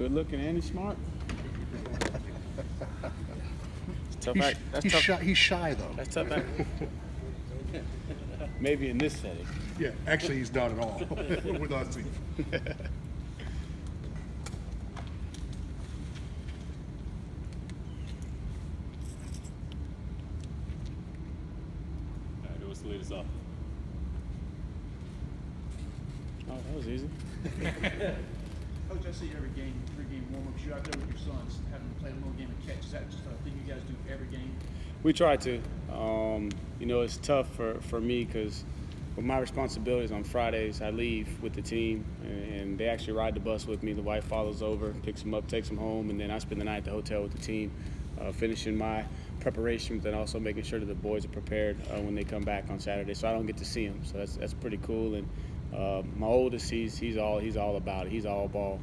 good looking and he's smart. It's tough act. That's He's tough. shy, he's shy though. That's tough act. Maybe in this setting. Yeah, actually he's not at all with us. Who wants to lead us off? Oh, that was easy. Coach, I see every game, three-game warm-ups. You're out there with your sons, having them play a little game of catch. Is that just a thing you guys do every game? We try to. It's tough for me because with my responsibilities on Fridays, I leave with the team, and they actually ride the bus with me. The wife follows over, picks them up, takes them home, and then I spend the night at the hotel with the team, finishing my preparation, but then also making sure that the boys are prepared when they come back on Saturday. So I don't get to see them, so that's pretty cool. And my oldest, he's all about it. He's all ball.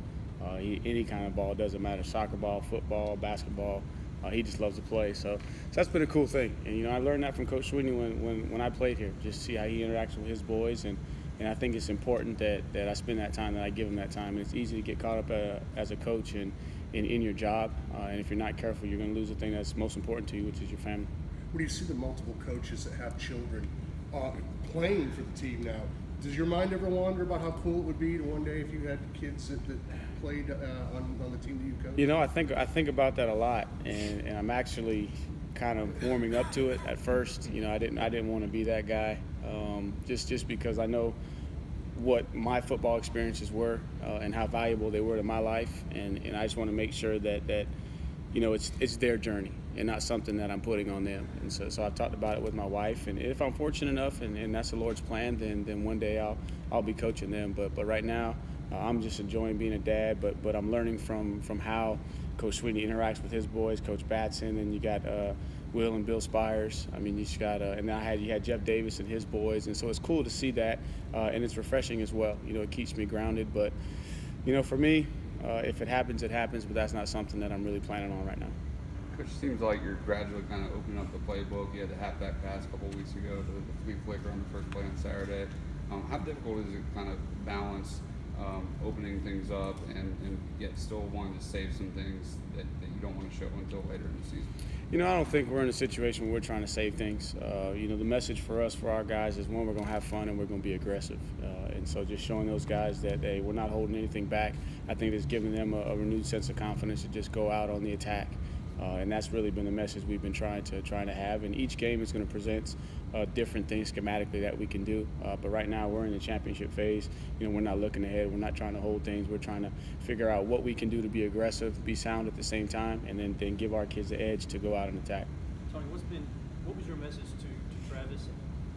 Any kind of ball, doesn't matter, soccer ball, football, basketball. He just loves to play. So that's been a cool thing. And, I learned that from Coach Sweeney when I played here, just see how he interacts with his boys. And I think it's important that I spend that time, that I give him that time. And it's easy to get caught up as a coach in your job. And if you're not careful, you're going to lose the thing that's most important to you, which is your family. When you see the multiple coaches that have children playing for the team now, does your mind ever wander about how cool it would be to one day if you had kids that played on the team that you coached? I think about that a lot, and I'm actually kind of warming up to it at first. I didn't want to be that guy, just because I know what my football experiences were and how valuable they were to my life, and I just want to make sure that it's their journey and not something that I'm putting on them. And so I've talked about it with my wife, and if I'm fortunate enough and that's the Lord's plan, then one day I'll be coaching them. But right now I'm just enjoying being a dad, but I'm learning from how Coach Sweeney interacts with his boys, Coach Batson, and you got Will and Bill Spires. I mean, you just got and you had Jeff Davis and his boys, and so it's cool to see that, and it's refreshing as well. It keeps me grounded. But for me, if it happens, it happens. But that's not something that I'm really planning on right now. Coach, it seems like you're gradually kind of opening up the playbook. You had the halfback pass a couple of weeks ago, the flea flicker on the first play on Saturday. How difficult is it kind of balance opening things up and yet still wanting to save some things that you don't want to show until later in the season? I don't think we're in a situation where we're trying to save things. The message for us, for our guys, is one, we're going to have fun and we're going to be aggressive. And so just showing those guys that we're not holding anything back, I think it's giving them a renewed sense of confidence to just go out on the attack. And that's really been the message we've been trying to have. And each game is going to present different things schematically that we can do. But right now we're in the championship phase. We're not looking ahead. We're not trying to hold things. We're trying to figure out what we can do to be aggressive, be sound at the same time, and then give our kids the edge to go out and attack. Tony, what was your message to Travis and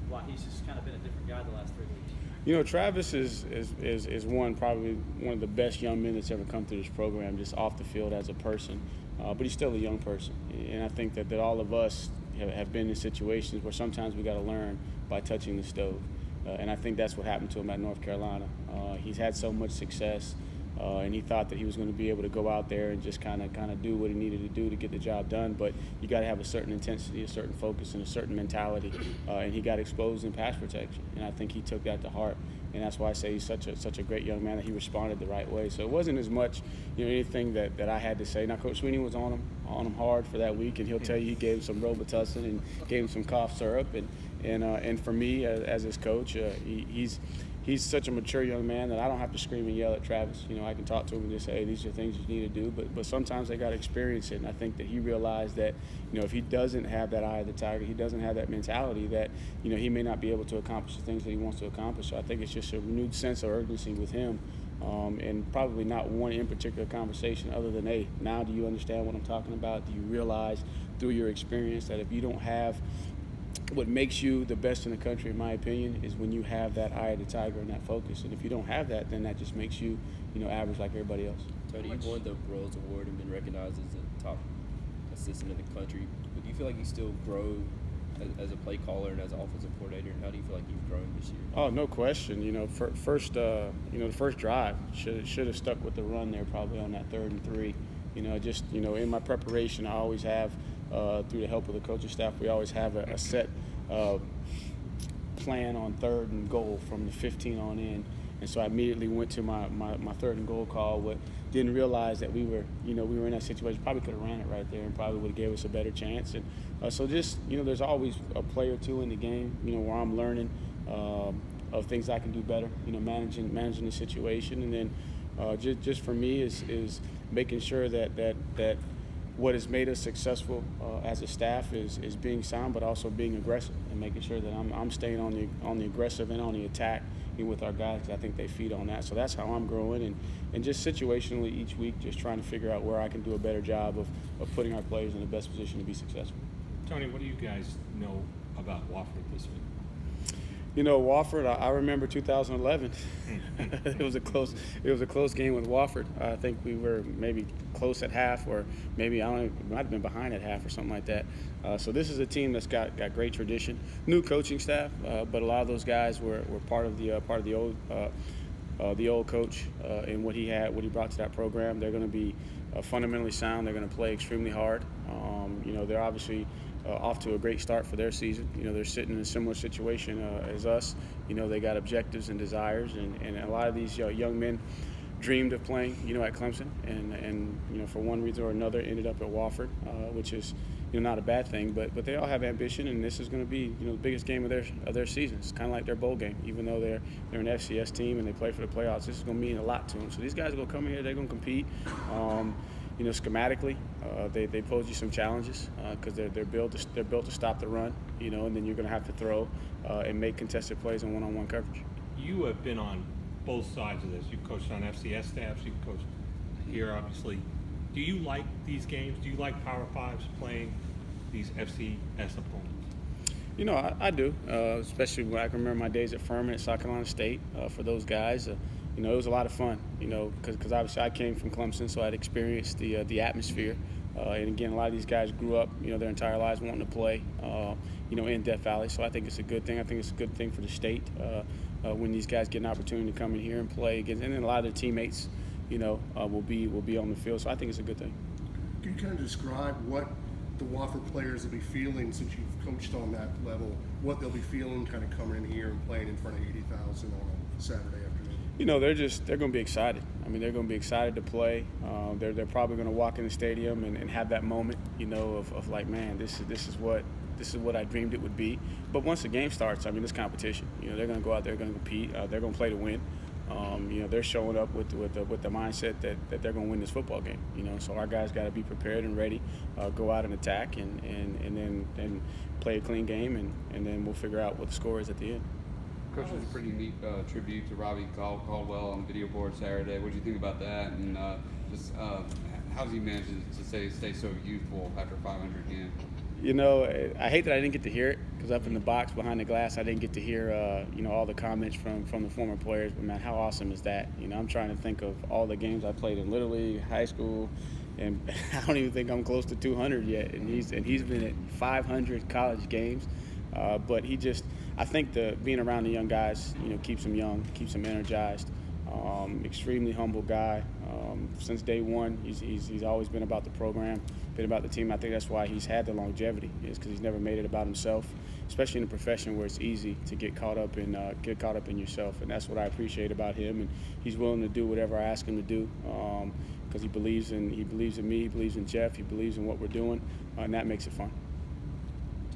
why he's just kind of been a different guy the last 3 weeks? Travis is probably one of the best young men that's ever come through this program, just off the field as a person. But he's still a young person. And I think that all of us have been in situations where sometimes we got to learn by touching the stove. And I think that's what happened to him at North Carolina. He's had so much success, and he thought that he was going to be able to go out there and just kind of do what he needed to do to get the job done. But you got to have a certain intensity, a certain focus, and a certain mentality. And he got exposed in pass protection, and I think he took that to heart. And that's why I say he's such a great young man, that he responded the right way. So it wasn't as much anything that I had to say. Now, Coach Sweeney was on him hard for that week, and he'll tell you he gave him some Robitussin and gave him some cough syrup. And for me as his coach, he's such a mature young man that I don't have to scream and yell at Travis. I can talk to him and just say, hey, these are things you need to do. But sometimes they got to experience it. And I think that he realized that, if he doesn't have that eye of the tiger, he doesn't have that mentality, that, he may not be able to accomplish the things that he wants to accomplish. So I think it's just a renewed sense of urgency with him. And probably not one in particular conversation other than, hey, now do you understand what I'm talking about? Do you realize through your experience that if you don't have what makes you the best in the country, in my opinion, is when you have that eye of the tiger and that focus. And if you don't have that, then that just makes you, average like everybody else. Tony, you won the Rose Award and been recognized as the top assistant in the country. But do you feel like you still grow as a play caller and as an offensive coordinator? And how do you feel like you've grown this year? Oh, no question. The first drive should have stuck with the run there, probably on that 3rd and 3. In my preparation, I always have. Through the help of the coaching staff, we always have a set plan on 3rd and goal from the 15 on in. And so I immediately went to my 3rd and goal call. Didn't realize that we were in that situation. Probably could have ran it right there and probably would have gave us a better chance. And so just, there's always a play or two in the game, where I'm learning of things I can do better, managing the situation. And then just for me is making sure that what has made us successful as a staff is being sound, but also being aggressive and making sure that I'm staying on the aggressive and on the attack with our guys, because I think they feed on that. So that's how I'm growing, and just situationally each week, just trying to figure out where I can do a better job of putting our players in the best position to be successful. Tony, what do you guys know about Wofford this week? Wofford, I remember 2011. It was a close game with Wofford. I think we were maybe close at half, or maybe might have been behind at half or something like that. So this is a team that's got great tradition, new coaching staff, but a lot of those guys were part of the old coach and what he brought to that program. They're going to be fundamentally sound. They're going to play extremely hard. They're obviously off to a great start for their season. They're sitting in a similar situation as us. They got objectives and desires, and a lot of these young men dreamed of playing, at Clemson, and for one reason or another ended up at Wofford, which is not a bad thing. But they all have ambition, and this is going to be the biggest game of their season. It's kind of like their bowl game, even though they're an FCS team and they play for the playoffs. This is going to mean a lot to them. So these guys are going to come in here. They're going to compete. Schematically, they pose you some challenges because they're built to stop the run, and then you're going to have to throw and make contested plays and one-on-one coverage. You have been on both sides of this. You've coached on FCS staffs. You've coached here, obviously. Do you like these games? Do you like Power Fives playing these FCS opponents? I do, especially when I can remember my days at Furman at South Carolina State. For those guys, it was a lot of fun, because obviously I came from Clemson, so I'd experienced the atmosphere. And again, a lot of these guys grew up, their entire lives wanting to play, in Death Valley. So I think it's a good thing. I think it's a good thing for the state when these guys get an opportunity to come in here and play against, and then a lot of their teammates, will be on the field. So I think it's a good thing. Can you kind of describe what the Wofford players will be feeling, since you've coached on that level, what they'll be feeling kind of coming in here and playing in front of 80,000 on a Saturday afternoon? They're going to be excited. I mean, they're going to be excited to play. They're probably going to walk in the stadium and have that moment, of like, man, this is what I dreamed it would be. But once the game starts, I mean, it's competition. They're going to go out there, they're going to compete, they're going to play to win. They're showing up with the mindset that they're going to win this football game. So our guys got to be prepared and ready, go out and attack, and then play a clean game, and then we'll figure out what the score is at the end. Coach, was a pretty neat tribute to Robbie Caldwell on the video board Saturday. What do you think about that? And how does he manage to stay so youthful after 500 games? I hate that I didn't get to hear it, because up in the box behind the glass, I didn't get to hear, all the comments from the former players. But man, how awesome is that? I'm trying to think of all the games I played in Little League, high school, and I don't even think I'm close to 200 yet. And he's been at 500 college games. But I think being around the young guys, keeps him young, keeps him energized. Extremely humble guy. Since day one, he's always been about the program, been about the team. I think that's why he's had the longevity, is because he's never made it about himself, especially in a profession where it's easy to get caught up in yourself. And that's what I appreciate about him. And he's willing to do whatever I ask him to do, because he believes in me, he believes in Jeff, he believes in what we're doing, and that makes it fun.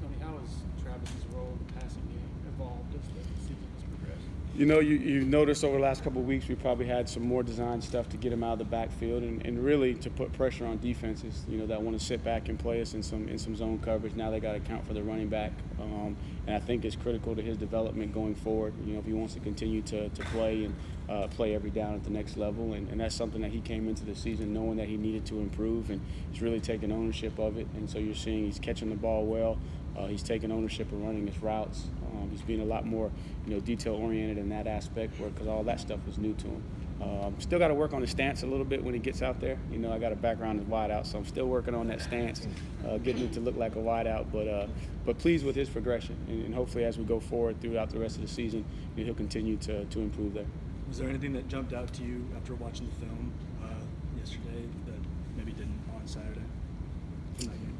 Tony, how has Travis's role in the passing game evolved as the season has progressed? You've noticed over the last couple of weeks we probably had some more design stuff to get him out of the backfield and really to put pressure on defenses, that want to sit back and play us in some zone coverage. Now they got to account for the running back, and I think it's critical to his development going forward. If he wants to continue to play and play every down at the next level, and that's something that he came into the season knowing that he needed to improve, and he's really taken ownership of it. And so you're seeing he's catching the ball well. He's taking ownership of running his routes. He's being a lot more, detail-oriented in that aspect, because all that stuff was new to him. Still got to work on his stance a little bit when he gets out there. I got a background as wide out, so I'm still working on that stance, getting it to look like a wide out. But pleased with his progression, and hopefully as we go forward throughout the rest of the season, he'll continue to improve there. Was there anything that jumped out to you after watching the film yesterday that maybe didn't on Saturday from that game?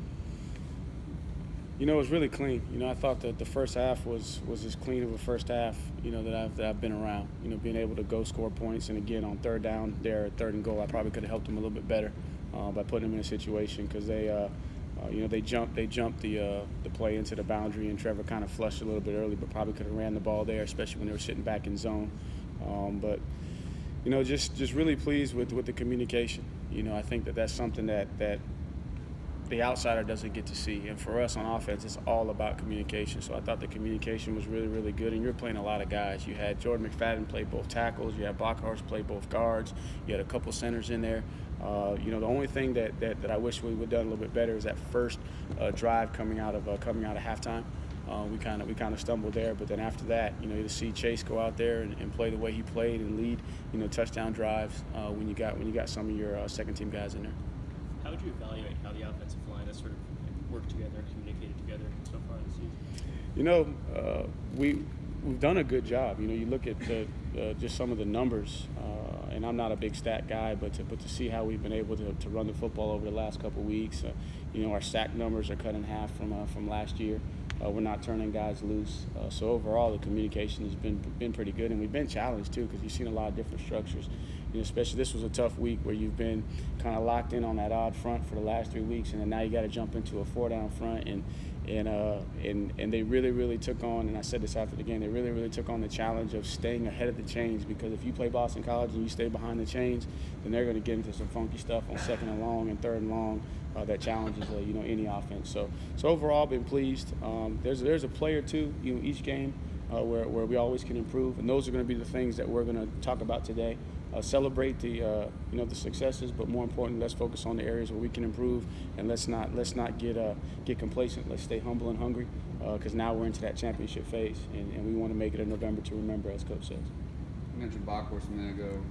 It was really clean. I thought that the first half was as clean of a first half, that I've been around. Being able to go score points, and again on third down there, third and goal, I probably could have helped them a little bit better by putting them in a situation because they jumped the play into the boundary, and Trevor kind of flushed a little bit early, but probably could have ran the ball there, especially when they were sitting back in zone. But just really pleased with the communication. I think that's something that the outsider doesn't get to see. And for us on offense, it's all about communication. So I thought the communication was really, really good. And you're playing a lot of guys. You had Jordan McFadden play both tackles. You had Blockhorst play both guards. You had a couple centers in there. The only thing that I wish we would have done a little bit better is that first drive coming out of halftime. We kind of stumbled there, but then after that, to see Chase go out there and play the way he played and lead, touchdown drives when you got some of your second team guys in there. How would you evaluate how the offensive line has sort of worked together, communicated together so far this season? We've done a good job. You look at just some of the numbers, and I'm not a big stat guy, but to see how we've been able to run the football over the last couple of weeks, our sack numbers are cut in half from last year. We're not turning guys loose. So overall, the communication has been pretty good, and we've been challenged too because you've seen a lot of different structures. Especially this was a tough week where you've been kind of locked in on that odd front for the last 3 weeks, and then now you got to jump into a 4-down front, and they really, really took on. And I said this after the game. They really, really took on the challenge of staying ahead of the chains, because if you play Boston College and you stay behind the chains, then they're going to get into some funky stuff on second and long and third and long. That challenges any offense. So overall, been pleased. There's a play or two each game where we always can improve, and those are going to be the things that we're going to talk about today. Celebrate the successes, but more importantly, let's focus on the areas where we can improve, and let's not get complacent. Let's stay humble and hungry, because now we're into that championship phase, and we want to make it a November to remember, as Coach says. You mentioned Bockhorst a minute ago.